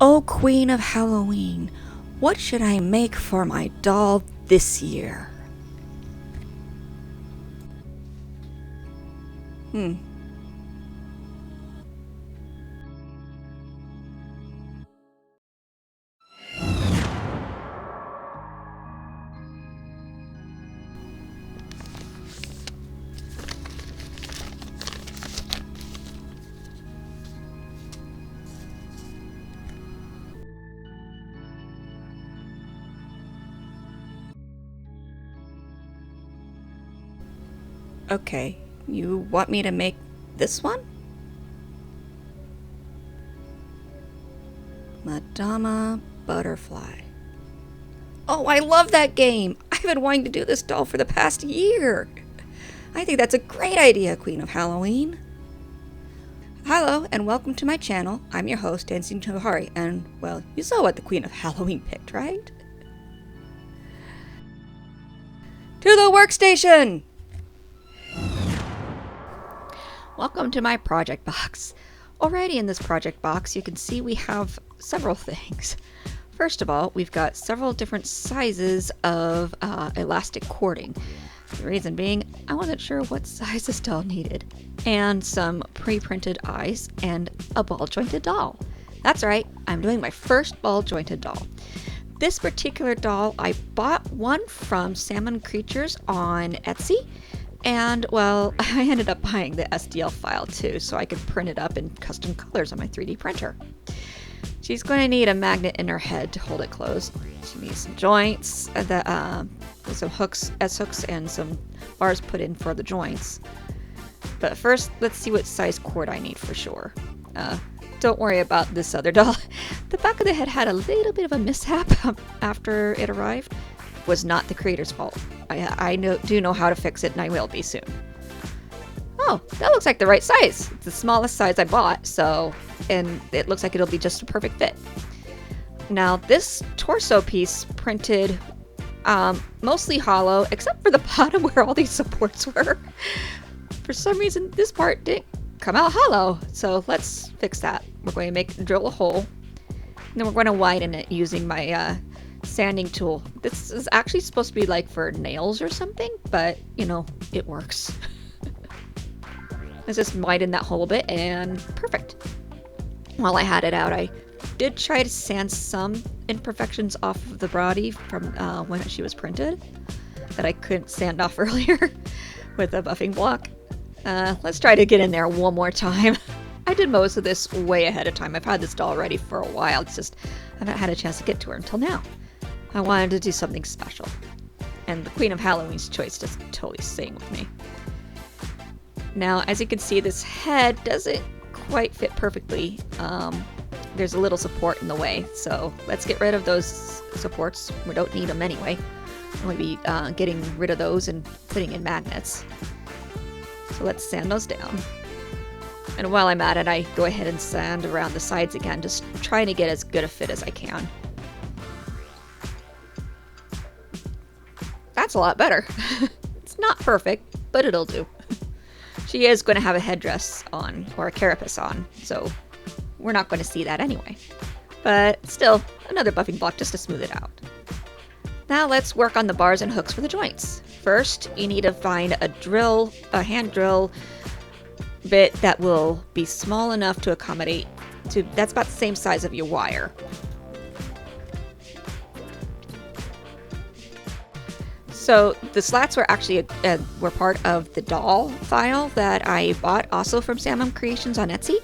Oh, Queen of Halloween, what should I make for my doll this year? Okay, you want me to make this one? Madama Butterfly. Oh, I love that game! I've been wanting to do this doll for the past year! I think that's a great idea, Queen of Halloween! Hello, and welcome to my channel. I'm your host, Dancing Tohari, and, well, you saw what the Queen of Halloween picked, right? To the workstation! Welcome to my project box. Already in this project box, you can see we have several things. First of all, we've got several different sizes of elastic cording. The reason being, I wasn't sure what size this doll needed. And some pre-printed eyes and a ball-jointed doll. That's right, I'm doing my first ball-jointed doll. This particular doll, I bought one from Salmon Creatures on Etsy. And, well, I ended up buying the STL file too, so I could print it up in custom colors on my 3D printer. She's going to need a magnet in her head to hold it closed. She needs some joints, with some hooks, S-hooks, and some bars put in for the joints. But first, let's see what size cord I need for sure. Don't worry about this other doll. The back of the head had a little bit of a mishap after it arrived. Was not the creator's fault. I do know how to fix it, and I will be soon. Oh, that looks like the right size. It's the smallest size I bought, and it looks like it'll be just a perfect fit. Now, this torso piece printed mostly hollow, except for the bottom where all these supports were. For some reason, this part didn't come out hollow, so let's fix that. We're going to drill a hole, and then we're going to widen it using my sanding tool. This is actually supposed to be like for nails or something, but you know, it works. Let's just widen that hole a bit and perfect. While I had it out, I did try to sand some imperfections off of the body from when she was printed that I couldn't sand off earlier with a buffing block. Let's try to get in there one more time. I did most of this way ahead of time. I've had this doll ready for a while. It's just I haven't had a chance to get to her until now. I wanted to do something special, and the Queen of Halloween's choice just totally sang with me. Now, as you can see, this head doesn't quite fit perfectly. There's a little support in the way, so let's get rid of those supports. We don't need them anyway. We'll be getting rid of those and putting in magnets. So let's sand those down. And while I'm at it, I go ahead and sand around the sides again, just trying to get as good a fit as I can. That's a lot better. It's not perfect, but it'll do. She is going to have a headdress on, or a carapace on, so we're not going to see that anyway. But still, another buffing block just to smooth it out. Now let's work on the bars and hooks for the joints. First, you need to find a hand drill bit that will be small enough to accommodate that's about the same size of your wire. So the slats were actually were part of the doll file that I bought also from Salmon Creations on Etsy.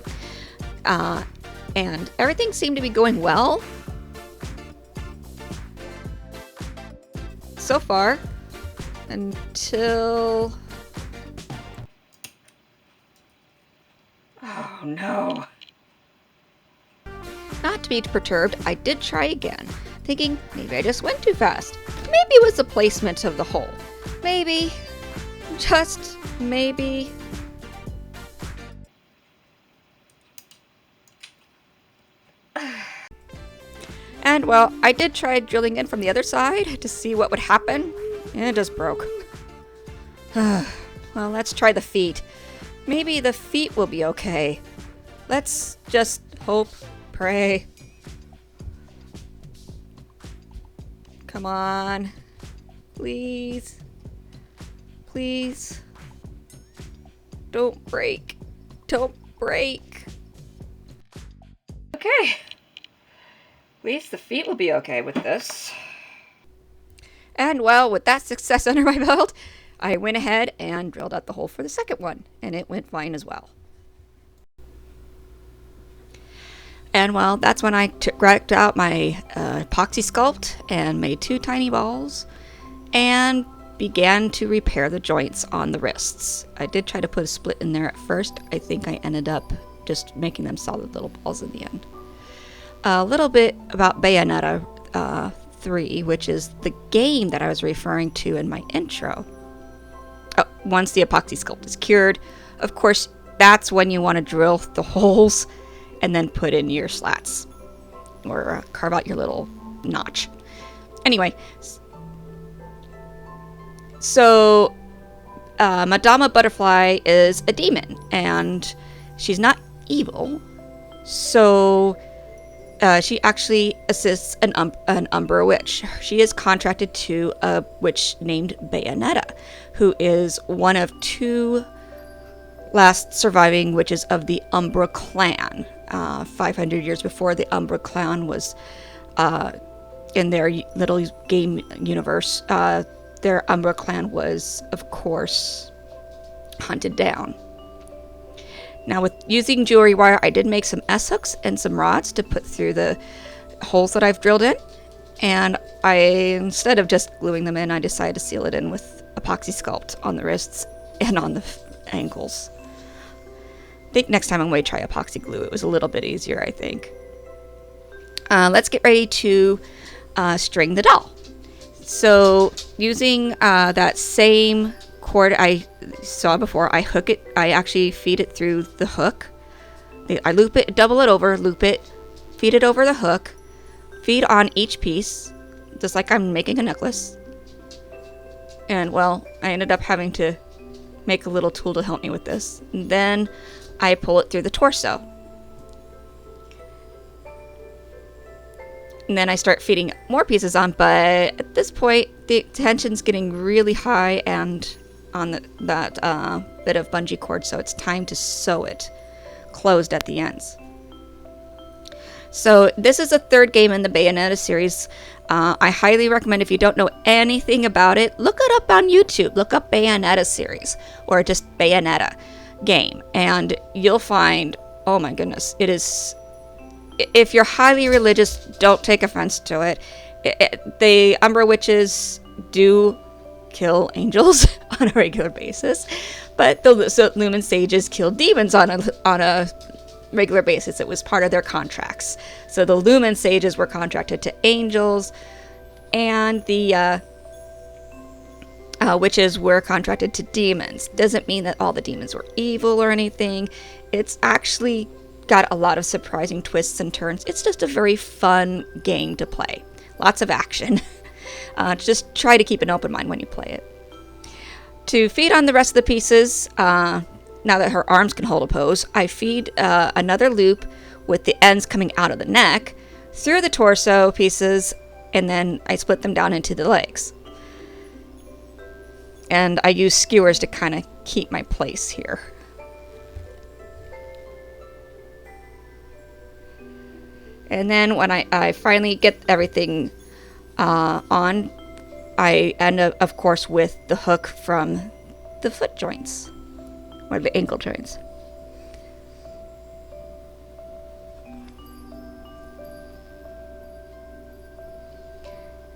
And everything seemed to be going well so far until... Oh no. Not to be perturbed, I did try again, thinking maybe I just went too fast. Maybe it was the placement of the hole. Maybe. Just maybe. And well, I did try drilling in from the other side to see what would happen, and it just broke. Well, let's try the feet. Maybe the feet will be okay. Let's just hope, pray. Come on. Please. Please. Don't break. Don't break. Okay. At least the feet will be okay with this. And well, with that success under my belt, I went ahead and drilled out the hole for the second one, and it went fine as well. And well, that's when I grabbed out my epoxy sculpt and made 2 tiny balls and began to repair the joints on the wrists. I did try to put a split in there at first. I think I ended up just making them solid little balls in the end. A little bit about Bayonetta 3, which is the game that I was referring to in my intro. Once the epoxy sculpt is cured, of course, that's when you want to drill the holes and then put in your slats or carve out your little notch. Anyway, so Madama Butterfly is a demon and she's not evil, so she actually assists an Umbra witch. She is contracted to a witch named Bayonetta, who is one of 2 last surviving witches of the Umbra clan. 500 years before the Umbra clan was in their little game universe, their Umbra clan was, of course, hunted down. Now, with using jewelry wire, I did make some S-hooks and some rods to put through the holes that I've drilled in. And instead of just gluing them in, I decided to seal it in with epoxy sculpt on the wrists and on the ankles. I think next time I'm going to try epoxy glue. It was a little bit easier, I think. Let's get ready to string the doll. So, using that same cord I saw before, I hook it. I actually feed it through the hook. I loop it, double it over, loop it, feed it over the hook, feed on each piece, just like I'm making a necklace. And well, I ended up having to make a little tool to help me with this. And then I pull it through the torso. And then I start feeding more pieces on, but at this point, the tension's getting really high and on that bit of bungee cord, so it's time to sew it closed at the ends. So this is the 3rd game in the Bayonetta series. I highly recommend, if you don't know anything about it, look it up on YouTube. Look up Bayonetta series or just Bayonetta game, and you'll find, oh my goodness, it is. If you're highly religious, don't take offense to it. The Umbra witches do kill angels on a regular basis, but the Lumen sages kill demons on a regular basis. It was part of their contracts. So the Lumen sages were contracted to angels, and the witches were contracted to demons. Doesn't mean that all the demons were evil or anything. It's actually got a lot of surprising twists and turns. It's just a very fun game to play. Lots of action. Just try to keep an open mind when you play it. To feed on the rest of the pieces, now that her arms can hold a pose, I feed another loop with the ends coming out of the neck through the torso pieces, and then I split them down into the legs. And I use skewers to kind of keep my place here. And then when I finally get everything on, I end up, of course, with the hook from the foot joints, or the ankle joints.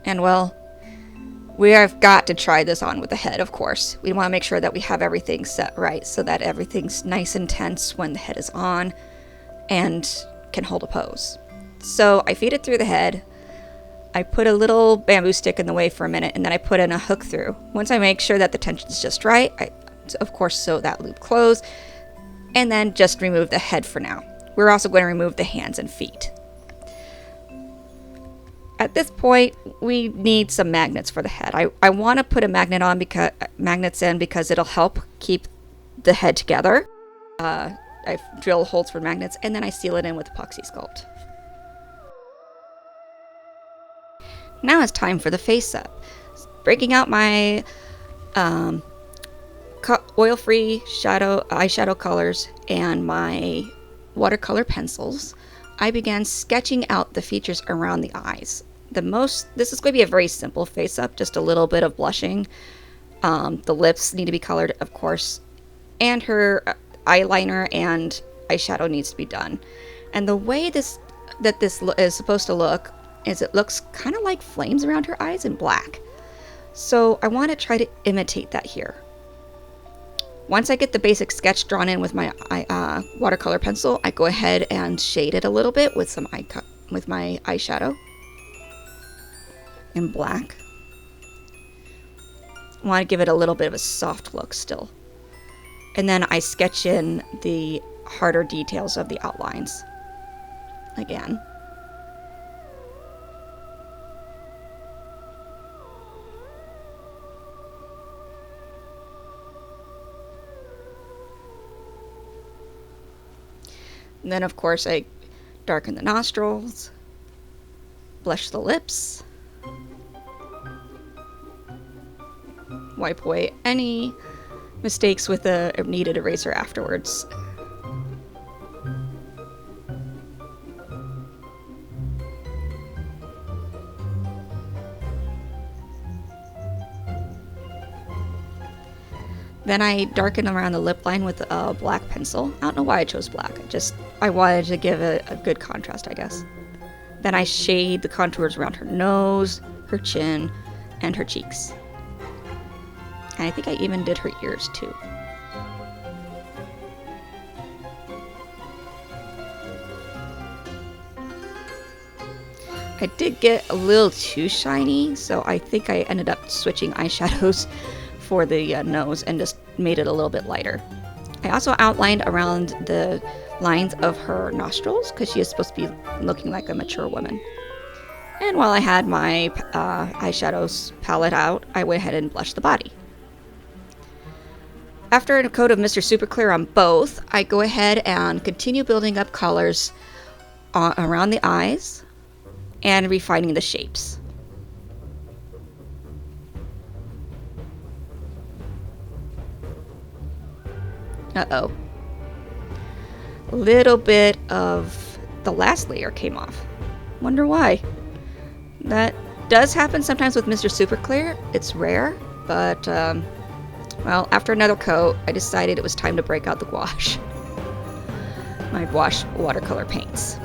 And well, we have got to try this on with the head, of course. We want to make sure that we have everything set right so that everything's nice and tense when the head is on and can hold a pose. So I feed it through the head. I put a little bamboo stick in the way for a minute, and then I put in a hook through. Once I make sure that the tension's just right, I, of course, sew that loop closed, and then just remove the head for now. We're also going to remove the hands and feet. At this point, we need some magnets for the head. I want to put a magnet on magnets in because it'll help keep the head together. I drill holes for magnets, and then I seal it in with epoxy sculpt. Now it's time for the face up. Breaking out my oil-free eyeshadow colors and my watercolor pencils, I began sketching out the features around the eyes. This is going to be a very simple face up, just a little bit of blushing. The lips need to be colored, of course, and her eyeliner and eyeshadow needs to be done. And the way this is supposed to look is it looks kind of like flames around her eyes in black. So I want to try to imitate that here. Once I get the basic sketch drawn in with my watercolor pencil, I go ahead and shade it a little bit with my eyeshadow in black. I want to give it a little bit of a soft look still. And then I sketch in the harder details of the outlines again. And then, of course, I darken the nostrils, blush the lips, wipe away any mistakes with a kneaded eraser afterwards. Then I darken around the lip line with a black pencil. I don't know why I chose black. I wanted to give it a good contrast, I guess. Then I shade the contours around her nose, her chin, and her cheeks. And I think I even did her ears too. I did get a little too shiny, so I think I ended up switching eyeshadows for the nose and just made it a little bit lighter. I also outlined around the lines of her nostrils because she is supposed to be looking like a mature woman. And while I had my eyeshadows palette out, I went ahead and blushed the body. After a coat of Mr. Super Clear on both, I go ahead and continue building up colors around the eyes and refining the shapes. Uh-oh. A little bit of the last layer came off. Wonder why. That does happen sometimes with Mr. Super Clear. It's rare, but, well, after another coat, I decided it was time to break out the gouache. My gouache watercolor paints.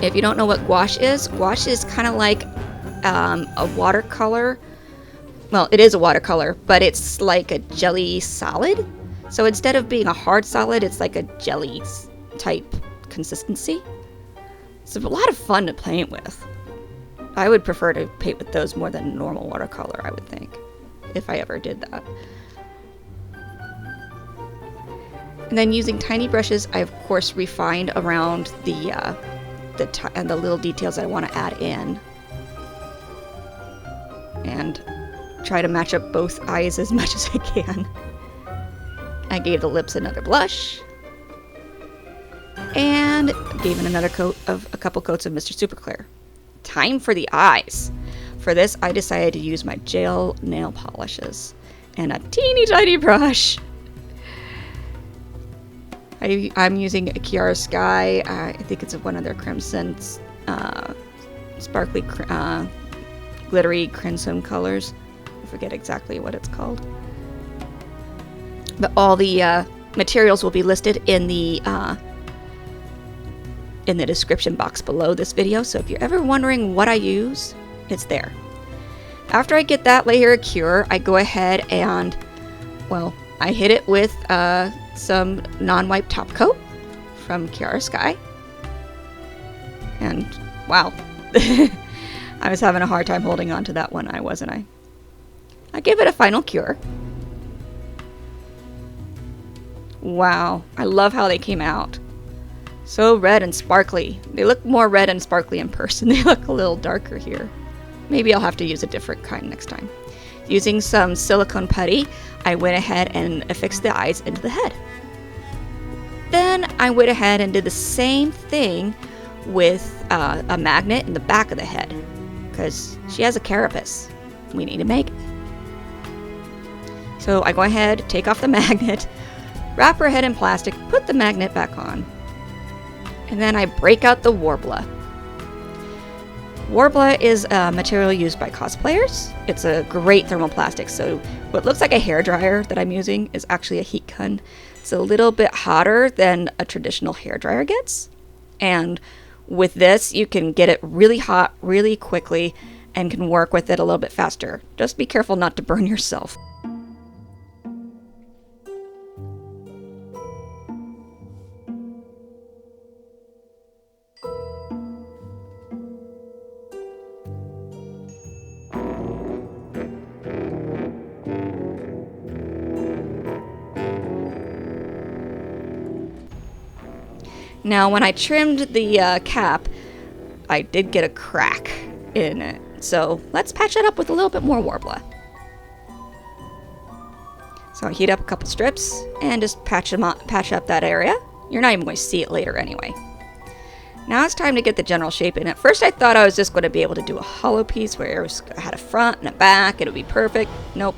If you don't know what gouache is kind of like a watercolor. Well, it is a watercolor, but it's like a jelly solid. So instead of being a hard solid, it's like a jelly type consistency. It's a lot of fun to paint with. I would prefer to paint with those more than normal watercolor, I would think, if I ever did that. And then using tiny brushes, I of course refined around the little details I want to add in. And try to match up both eyes as much as I can. I gave the lips another blush and gave it another coat of a couple coats of Mr. Super Clear. Time for the eyes. For this, I decided to use my gel nail polishes and a teeny tiny brush. I'm using a Kiara Sky. I think it's one of their crimson, sparkly, glittery crimson colors. I forget exactly what it's called. But all the materials will be listed in the description box below this video. So if you're ever wondering what I use, it's there. After I get that layer cure, I go ahead and, well, I hit it with some non-wipe top coat from Kiara Sky. And wow, I was having a hard time holding on to that one, wasn't I? I gave it a final cure. Wow, I love how they came out. So red and sparkly. They look more red and sparkly in person. They look a little darker here. Maybe I'll have to use a different kind next time. Using some silicone putty, I went ahead and affixed the eyes into the head. Then I went ahead and did the same thing with a magnet in the back of the head. because she has a carapace. We need to make it. So I go ahead, take off the magnet, wrap her head in plastic, put the magnet back on, and then I break out the Worbla. Worbla is a material used by cosplayers. It's a great thermoplastic, so what looks like a hairdryer that I'm using is actually a heat gun. It's a little bit hotter than a traditional hairdryer gets, and with this you can get it really hot really quickly and can work with it a little bit faster. Just be careful not to burn yourself. Now, when I trimmed the cap, I did get a crack in it. So let's patch it up with a little bit more Worbla. So I heat up a couple strips and just patch up that area. You're not even going to see it later anyway. Now it's time to get the general shape in. At first I thought I was just going to be able to do a hollow piece where I had a front and a back and it would be perfect. Nope.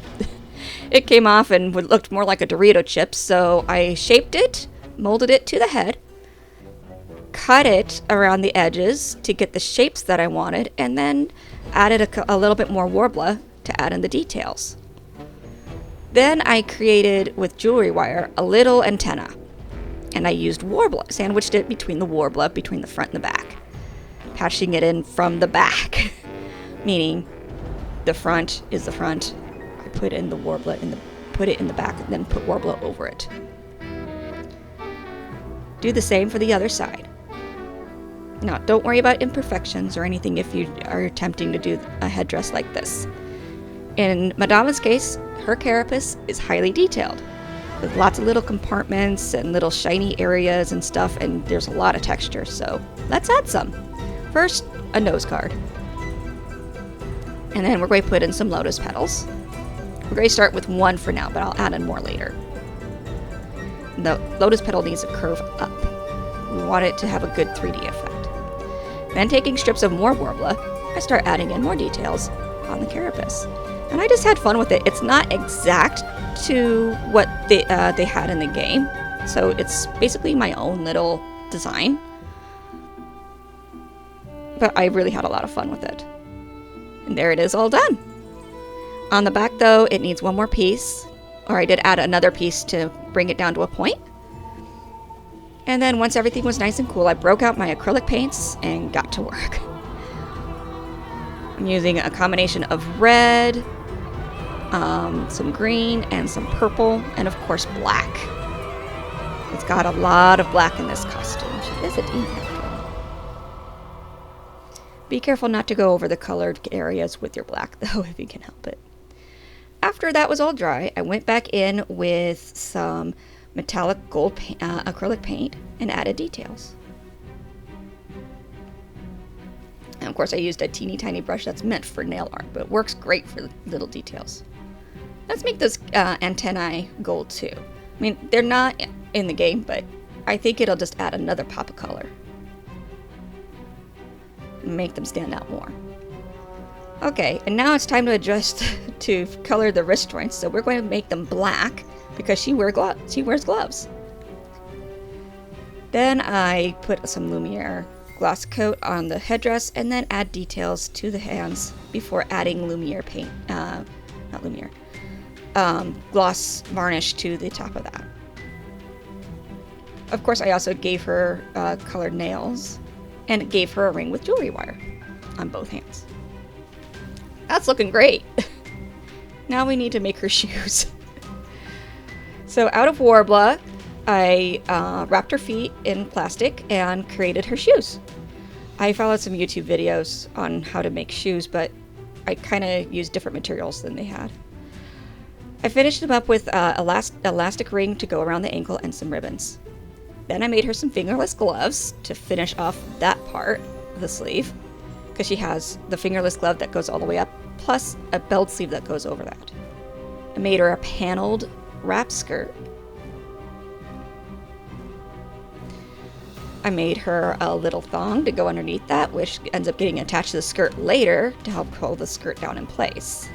It came off and looked more like a Dorito chip, so I shaped it, molded it to the head, cut it around the edges to get the shapes that I wanted, and then added a little bit more Worbla to add in the details. Then I created with jewelry wire a little antenna, and I used Worbla, sandwiched it between the Worbla between the front and the back, patching it in from the back, meaning the front is the front. I put in the Worbla put it in the back, and then put Worbla over it. Do the same for the other side. Now, don't worry about imperfections or anything if you are attempting to do a headdress like this. In Madama's case, her carapace is highly detailed, with lots of little compartments and little shiny areas and stuff, and there's a lot of texture, so let's add some. First, a nose guard. And then we're going to put in some lotus petals. We're going to start with one for now, but I'll add in more later. The lotus petal needs to curve up. We want it to have a good 3D effect. Then taking strips of more Worbla, I start adding in more details on the carapace. And I just had fun with it. It's not exact to what they had in the game, so it's basically my own little design. But I really had a lot of fun with it. And there it is, all done. On the back though, it needs one more piece, or I did add another piece to bring it down to a point. And then once everything was nice and cool, I broke out my acrylic paints and got to work. I'm using a combination of red, some green, and some purple, and of course black. It's got a lot of black in this costume. She is a demon after all. Be careful not to go over the colored areas with your black though, if you can help it. After that was all dry, I went back in with some metallic gold acrylic paint and added details. And of course I used a teeny tiny brush that's meant for nail art, but it works great for little details. Let's make those antennae gold too. I mean, they're not in the game, but I think it'll just add another pop of color and make them stand out more. Okay, and now it's time to adjust to color the wrist joints, so we're going to make them black because she wears gloves. Then I put some Lumiere gloss coat on the headdress and then add details to the hands before adding Lumiere paint, gloss varnish to the top of that. Of course, I also gave her colored nails and gave her a ring with jewelry wire on both hands. That's looking great. Now we need to make her shoes. So out of Worbla, I wrapped her feet in plastic and created her shoes. I followed some YouTube videos on how to make shoes, but I kind of used different materials than they had. I finished them up with elastic ring to go around the ankle and some ribbons. Then I made her some fingerless gloves to finish off that part of the sleeve, because she has the fingerless glove that goes all the way up, plus a belt sleeve that goes over that. I made her a paneled wrap skirt. I made her a little thong to go underneath that, which ends up getting attached to the skirt later to help hold the skirt down in place.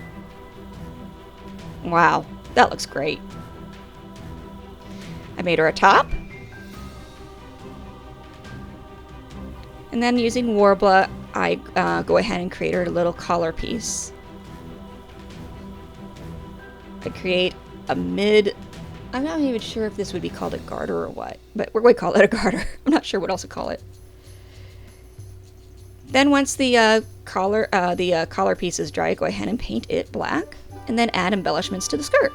Wow, that looks great. I made her a top. And then using Warbler, I go ahead and create her a little collar piece. I create a mid... I'm not even sure if this would be called a garter or what, but we're going to call it a garter. I'm not sure what else to call it. Then once the collar piece is dry, go ahead and paint it black, and then add embellishments to the skirt.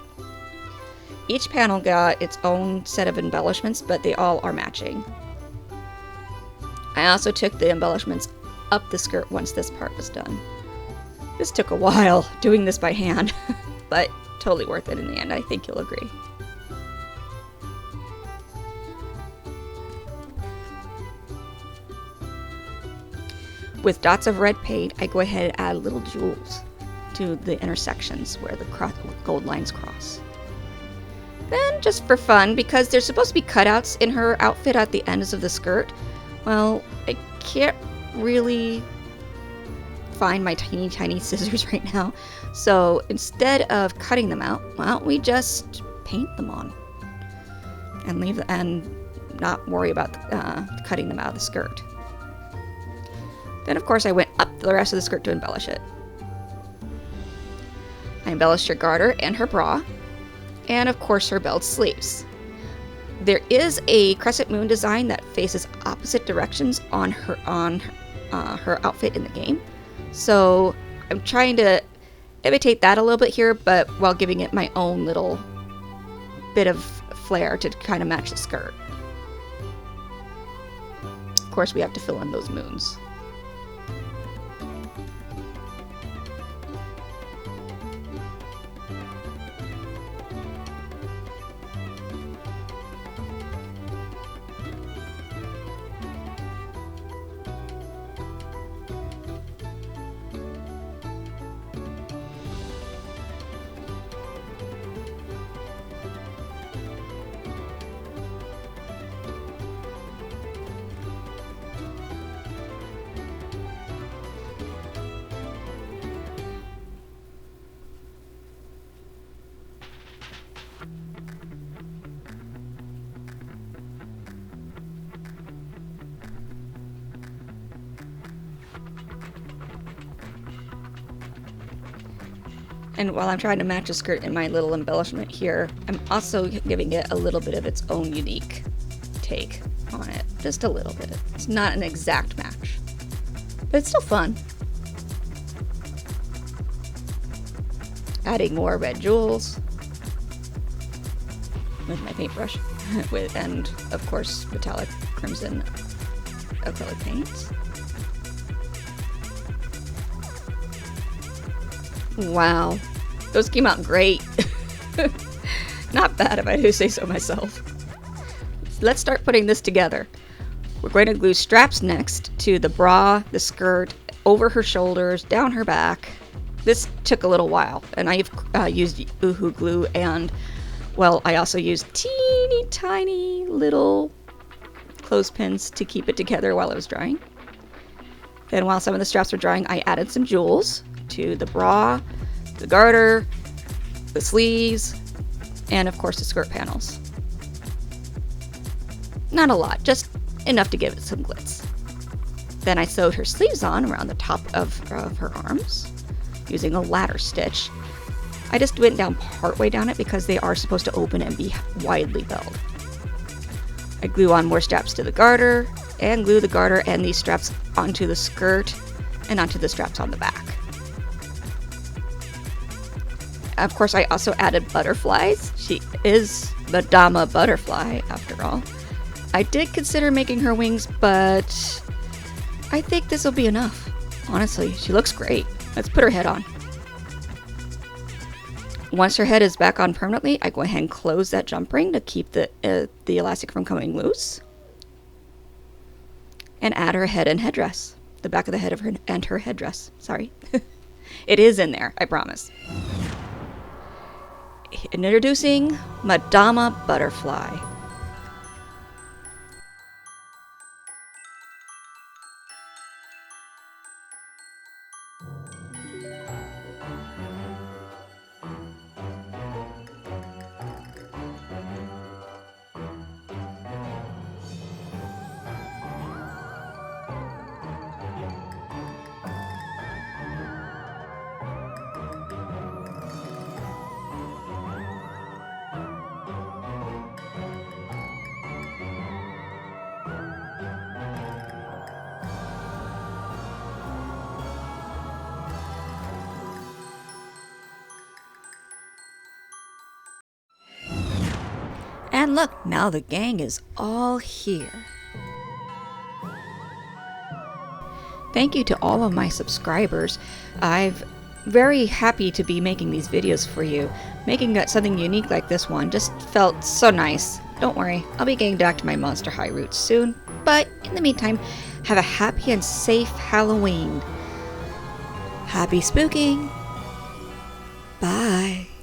Each panel got its own set of embellishments, but they all are matching. I also took the embellishments up the skirt once this part was done. This took a while, doing this by hand, but totally worth it in the end, I think you'll agree. With dots of red paint, I go ahead and add little jewels to the intersections where the gold lines cross. Then, just for fun, because there's supposed to be cutouts in her outfit at the ends of the skirt, well, I can't really find my tiny scissors right now. So instead of cutting them out, well, we just paint them on and not worry about cutting them out of the skirt. Then, of course, I went up the rest of the skirt to embellish it. I embellished her garter and her bra, and of course her belt sleeves. There is a crescent moon design that faces opposite directions on her outfit in the game, so I'm trying to imitate that a little bit here, but while giving it my own little bit of flair to kind of match the skirt. Of course, we have to fill in those moons. And while I'm trying to match a skirt in my little embellishment here, I'm also giving it a little bit of its own unique take on it. Just a little bit. It's not an exact match, but it's still fun. Adding more red jewels with my paintbrush, and of course metallic crimson acrylic paints. Wow, those came out great. Not bad if I do say so myself. Let's start putting this together. We're going to glue straps next to the bra, the skirt, over her shoulders, down her back. This took a little while, and I've used Uhu glue, and well, I also used teeny tiny little clothespins to keep it together while it was drying. Then while some of the straps were drying, I added some jewels to the bra, the garter, the sleeves, and of course the skirt panels. Not a lot, just enough to give it some glitz. Then I sewed her sleeves on around the top of her arms using a ladder stitch. I just went down partway down it because they are supposed to open and be widely belled. I glue on more straps to the garter and glue the garter and these straps onto the skirt and onto the straps on the back. Of course, I also added butterflies. She is Madama Butterfly, after all. I did consider making her wings, but I think this will be enough. Honestly, she looks great. Let's put her head on. Once her head is back on permanently, I go ahead and close that jump ring to keep the elastic from coming loose. And add her head and headdress. The back of the head of her and her headdress. Sorry. It is in there, I promise. Introducing Madama Butterfly. And look, now the gang is all here. Thank you to all of my subscribers. I'm very happy to be making these videos for you. Making something unique like this one just felt so nice. Don't worry, I'll be getting back to my Monster High roots soon. But in the meantime, have a happy and safe Halloween. Happy spooking! Bye!